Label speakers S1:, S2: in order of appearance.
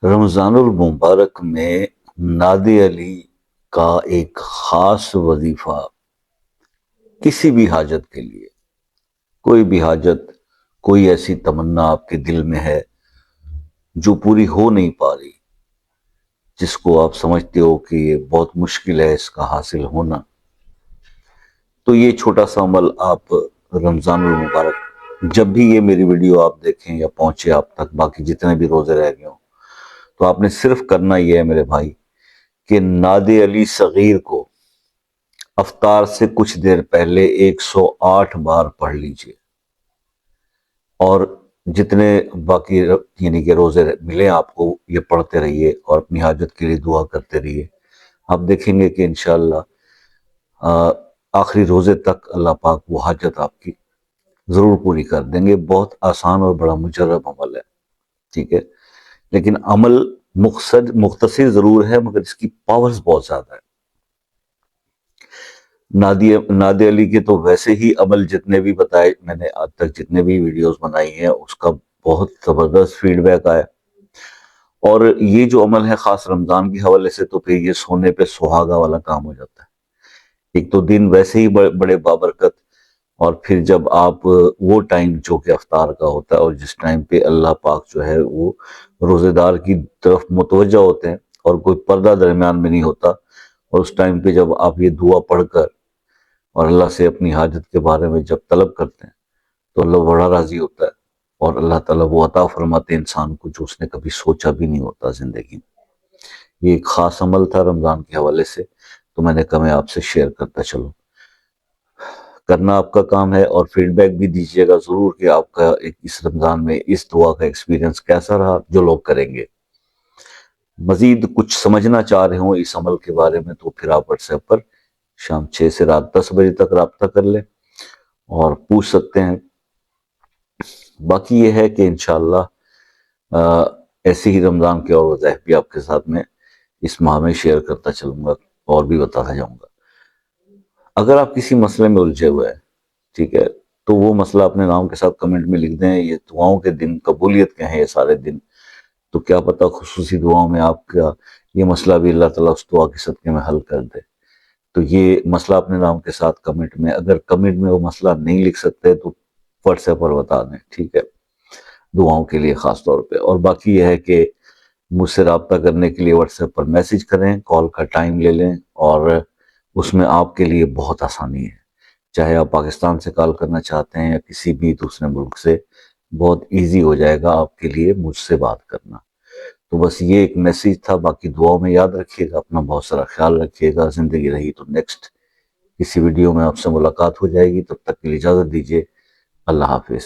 S1: رمضان المبارک میں نادی علی کا ایک خاص وظیفہ کسی بھی حاجت کے لیے، کوئی بھی حاجت، کوئی ایسی تمنا آپ کے دل میں ہے جو پوری ہو نہیں پا رہی، جس کو آپ سمجھتے ہو کہ یہ بہت مشکل ہے اس کا حاصل ہونا، تو یہ چھوٹا سا عمل آپ رمضان المبارک جب بھی یہ میری ویڈیو آپ دیکھیں یا پہنچے آپ تک، باقی جتنے بھی روزے رہ گئے ہوں، تو آپ نے صرف کرنا یہ ہے میرے بھائی کہ نادی علی صغیر کو افطار سے کچھ دیر پہلے 108 بار پڑھ لیجئے، اور جتنے باقی یعنی کہ روزے ملیں آپ کو یہ پڑھتے رہیے اور اپنی حاجت کے لیے دعا کرتے رہیے۔ آپ دیکھیں گے کہ انشاءاللہ آخری روزے تک اللہ پاک وہ حاجت آپ کی ضرور پوری کر دیں گے۔ بہت آسان اور بڑا مجرب عمل ہے، ٹھیک ہے، لیکن عمل مختصر ضرور ہے مگر اس کی پاورز بہت زیادہ ہے۔ نادی علی کے تو ویسے ہی عمل جتنے بھی بتائے میں نے آج تک، جتنے بھی ویڈیوز بنائی ہیں، اس کا بہت زبردست فیڈ بیک آیا، اور یہ جو عمل ہے خاص رمضان کے حوالے سے تو پھر یہ سونے پہ سہاگا والا کام ہو جاتا ہے۔ ایک تو دن ویسے ہی بڑے بابرکت، اور پھر جب آپ وہ ٹائم جو کہ افطار کا ہوتا ہے اور جس ٹائم پہ اللہ پاک جو ہے وہ روزے دار کی طرف متوجہ ہوتے ہیں اور کوئی پردہ درمیان میں نہیں ہوتا، اور اس ٹائم پہ جب آپ یہ دعا پڑھ کر اور اللہ سے اپنی حاجت کے بارے میں جب طلب کرتے ہیں تو اللہ بڑا راضی ہوتا ہے، اور اللہ تعالیٰ وہ عطا فرماتے ہیں انسان کو جو اس نے کبھی سوچا بھی نہیں ہوتا زندگی میں۔ یہ ایک خاص عمل تھا رمضان کے حوالے سے، تو میں نے کہا میں آپ سے شیئر کرتا چلوں۔ کرنا آپ کا کام ہے، اور فیڈ بیک بھی دیجیے گا ضرور کہ آپ کا اس رمضان میں اس دعا کا ایکسپیرینس کیسا رہا، جو لوگ کریں گے۔ مزید کچھ سمجھنا چاہ رہے ہوں اس عمل کے بارے میں تو پھر آپ واٹس ایپ پر شام 6 سے رات 10 بجے تک رابطہ کر لیں اور پوچھ سکتے ہیں۔ باقی یہ ہے کہ انشاءاللہ ایسے ہی رمضان کے اور وظائف بھی آپ کے ساتھ میں اس ماہ میں شیئر کرتا چلوں گا اور بھی بتاتا جاؤں گا۔ اگر آپ کسی مسئلے میں الجھے ہوئے ہیں، ٹھیک ہے، تو وہ مسئلہ اپنے نام کے ساتھ کمنٹ میں لکھ دیں۔ یہ دعاؤں کے دن، قبولیت کے ہیں یہ سارے دن، تو کیا پتہ خصوصی دعاؤں میں آپ کا یہ مسئلہ بھی اللہ تعالیٰ اس دعا کے صدقے میں حل کر دے۔ تو یہ مسئلہ اپنے نام کے ساتھ کمنٹ میں، اگر کمنٹ میں وہ مسئلہ نہیں لکھ سکتے تو واٹس ایپ پر بتا دیں، ٹھیک ہے، دعاؤں کے لیے خاص طور پہ۔ اور باقی یہ ہے کہ مجھ سے رابطہ کرنے کے لیے واٹس ایپ پر میسج کریں، کال کا ٹائم لے لیں، اور اس میں آپ کے لیے بہت آسانی ہے۔ چاہے آپ پاکستان سے کال کرنا چاہتے ہیں یا کسی بھی دوسرے ملک سے، بہت ایزی ہو جائے گا آپ کے لیے مجھ سے بات کرنا۔ تو بس یہ ایک میسیج تھا، باقی دعاؤں میں یاد رکھیے گا، اپنا بہت سارا خیال رکھیے گا۔ زندگی رہی تو نیکسٹ کسی ویڈیو میں آپ سے ملاقات ہو جائے گی، تب تک کے لیے اجازت دیجیے۔ اللہ حافظ۔